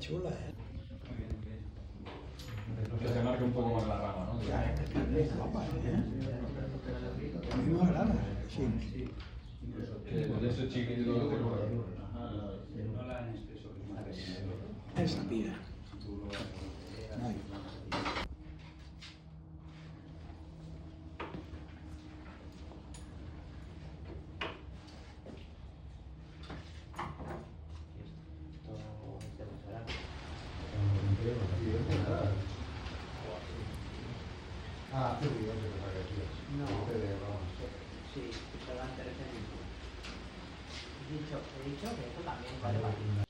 chula, ¿eh? Que se marque un poco más la rama, ¿no? Ya, es guapa, ¿eh? A mí me agrada, sí. De ese chiquitito que Esa tía. Ay. Ah, hace días que te parecías. No. Vamos. Sí, solamente recién. He dicho que esto también vale para ti.